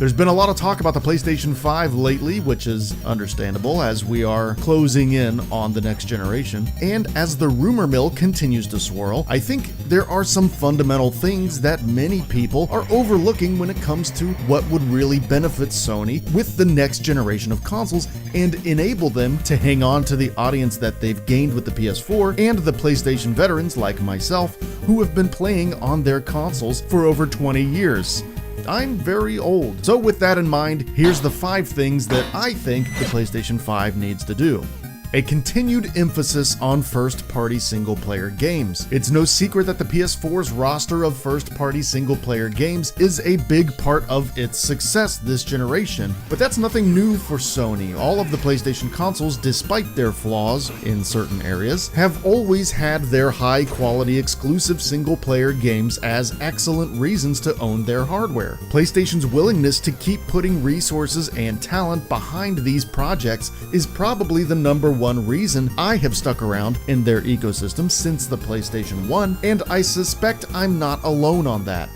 There's been a lot of talk about the PlayStation 5 lately, which is understandable as we are closing in on the next generation. And as the rumor mill continues to swirl, I think there are some fundamental things that many people are overlooking when it comes to what would really benefit Sony with the next generation of consoles and enable them to hang on to the audience that they've gained with the PS4 and the PlayStation veterans like myself who have been playing on their consoles for over 20 years. I'm very old. So with that in mind, here's the 5 things that I think the PlayStation 5 needs to do. A continued emphasis on first-party single-player games. It's no secret that the PS4's roster of first-party single-player games is a big part of its success this generation, but that's nothing new for Sony. All of the PlayStation consoles, despite their flaws in certain areas, have always had their high-quality exclusive single-player games as excellent reasons to own their hardware. PlayStation's willingness to keep putting resources and talent behind these projects is probably the #1 reason I have stuck around in their ecosystem since the PlayStation 1, and I suspect I'm not alone on that.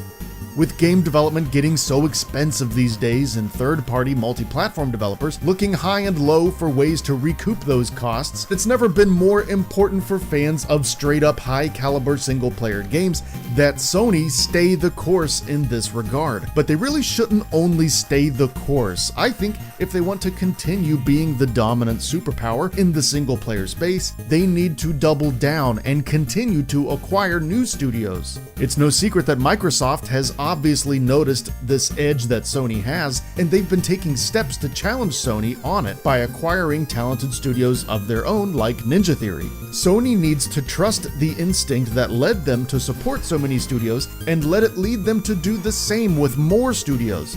With game development getting so expensive these days and third-party multi-platform developers looking high and low for ways to recoup those costs, it's never been more important for fans of straight-up high-caliber single-player games that Sony stay the course in this regard. But they really shouldn't only stay the course. I think if they want to continue being the dominant superpower in the single-player space, they need to double down and continue to acquire new studios. It's no secret that Microsoft has obviously noticed this edge that Sony has, and they've been taking steps to challenge Sony on it by acquiring talented studios of their own like Ninja Theory. Sony needs to trust the instinct that led them to support so many studios and let it lead them to do the same with more studios.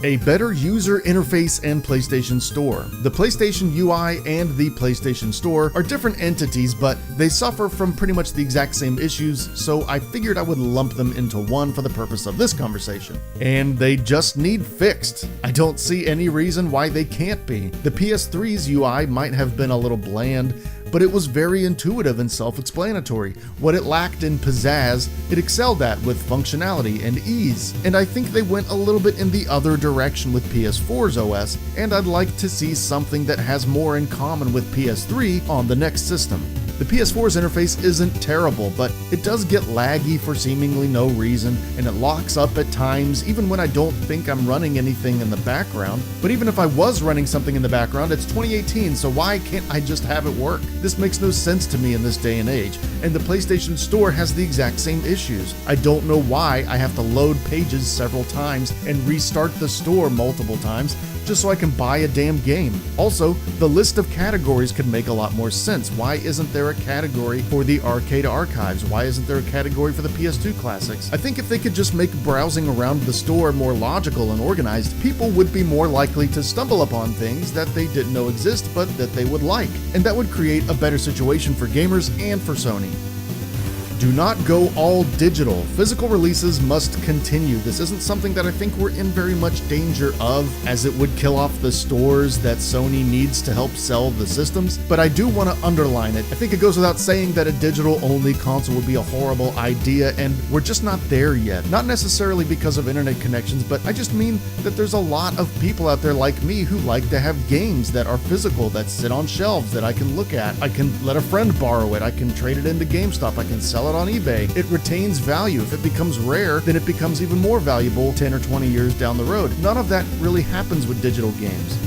A better user interface and PlayStation Store. The PlayStation UI and the PlayStation Store are different entities, but they suffer from pretty much the exact same issues, so I figured I would lump them into one for the purpose of this conversation. And they just need fixed. I don't see any reason why they can't be. The PS3's UI might have been a little bland, but it was very intuitive and self-explanatory. What it lacked in pizzazz, it excelled at with functionality and ease. And I think they went a little bit in the other direction with PS4's OS, and I'd like to see something that has more in common with PS3 on the next system. The PS4's interface isn't terrible, but it does get laggy for seemingly no reason, and it locks up at times even when I don't think I'm running anything in the background. But even if I was running something in the background, it's 2018, so why can't I just have it work? This makes no sense to me in this day and age, and the PlayStation Store has the exact same issues. I don't know why I have to load pages several times and restart the store multiple times just so I can buy a damn game. Also, the list of categories could make a lot more sense. Why isn't there a category for the arcade archives? Why isn't there a category for the PS2 classics? I think if they could just make browsing around the store more logical and organized, people would be more likely to stumble upon things that they didn't know exist but that they would like. And that would create a better situation for gamers and for Sony. Do not go all digital. Physical releases must continue. This isn't something that I think we're in very much danger of, as it would kill off the stores that Sony needs to help sell the systems, but I do want to underline it. I think it goes without saying that a digital-only console would be a horrible idea, and we're just not there yet. Not necessarily because of internet connections, but I just mean that there's a lot of people out there like me who like to have games that are physical, that sit on shelves, that I can look at. I can let a friend borrow it. I can trade it into GameStop. I can sell it on eBay. It retains value. If it becomes rare, then it becomes even more valuable 10 or 20 years down the road. None of that really happens with digital games.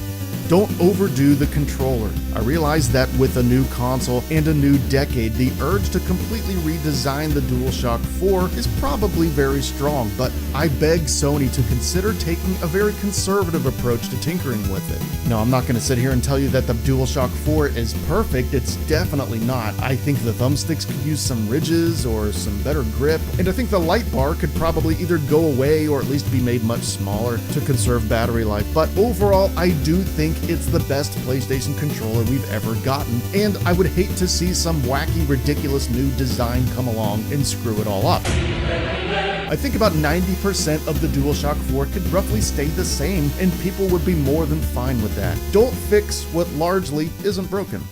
Don't overdo the controller. I realize that with a new console and a new decade, the urge to completely redesign the DualShock 4 is probably very strong, but I beg Sony to consider taking a very conservative approach to tinkering with it. Now, I'm not going to sit here and tell you that the DualShock 4 is perfect. It's definitely not. I think the thumbsticks could use some ridges or some better grip, and I think the light bar could probably either go away or at least be made much smaller to conserve battery life. But overall, I do think it's the best PlayStation controller we've ever gotten, and I would hate to see some wacky, ridiculous new design come along and screw it all up. I think about 90% of the DualShock 4 could roughly stay the same, and people would be more than fine with that. Don't fix what largely isn't broken.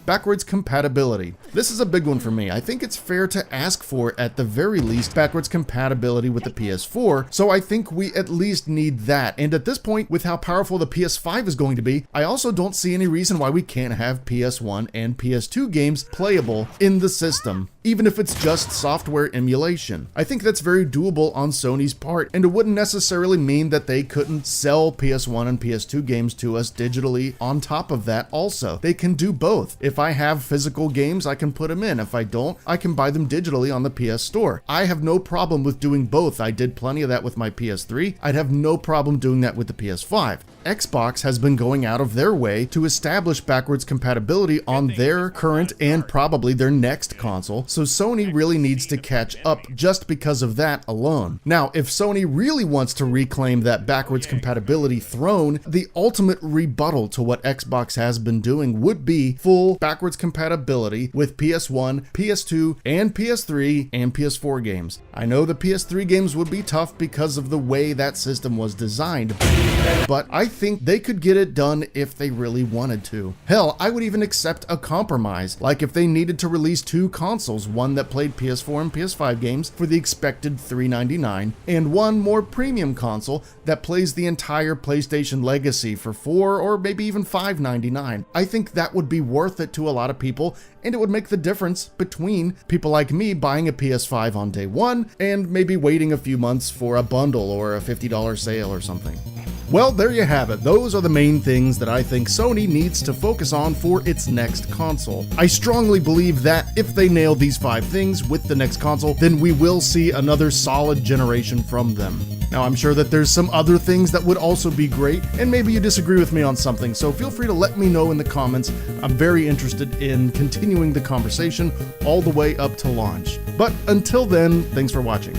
Backwards compatibility. This is a big one for me. I think it's fair to ask for, at the very least, backwards compatibility with the PS4, so I think we at least need that. And at this point, with how powerful the PS5 is going to be, I also don't see any reason why we can't have PS1 and PS2 games playable in the system, even if it's just software emulation. I think that's very doable on Sony's part, and it wouldn't necessarily mean that they couldn't sell PS1 and PS2 games to us digitally on top of that also. They can do both. If I have physical games, I can put them in. If I don't, I can buy them digitally on the PS Store. I have no problem with doing both. I did plenty of that with my PS3. I'd have no problem doing that with the PS5. Xbox has been going out of their way to establish backwards compatibility on their current and probably their next console, so Sony really needs to catch up just because of that alone. Now, if Sony really wants to reclaim that backwards compatibility throne, the ultimate rebuttal to what Xbox has been doing would be full backwards compatibility with PS1, PS2, and PS3 and PS4 games. I know the PS3 games would be tough because of the way that system was designed, but I think they could get it done if they really wanted to. Hell, I would even accept a compromise, like if they needed to release two consoles, one that played PS4 and PS5 games for the expected $399, and one more premium console that plays the entire PlayStation legacy for $4 or maybe even $5.99. I think that would be worth it to a lot of people, and it would make the difference between people like me buying a PS5 on day one and maybe waiting a few months for a bundle or a $50 sale or something. Well, there you have it. Those are the main things that I think Sony needs to focus on for its next console. I strongly believe that if they nail these 5 things with the next console, then we will see another solid generation from them. Now, I'm sure that there's some other things that would also be great, and maybe you disagree with me on something, so feel free to let me know in the comments. I'm very interested in continuing the conversation all the way up to launch. But until then, thanks for watching.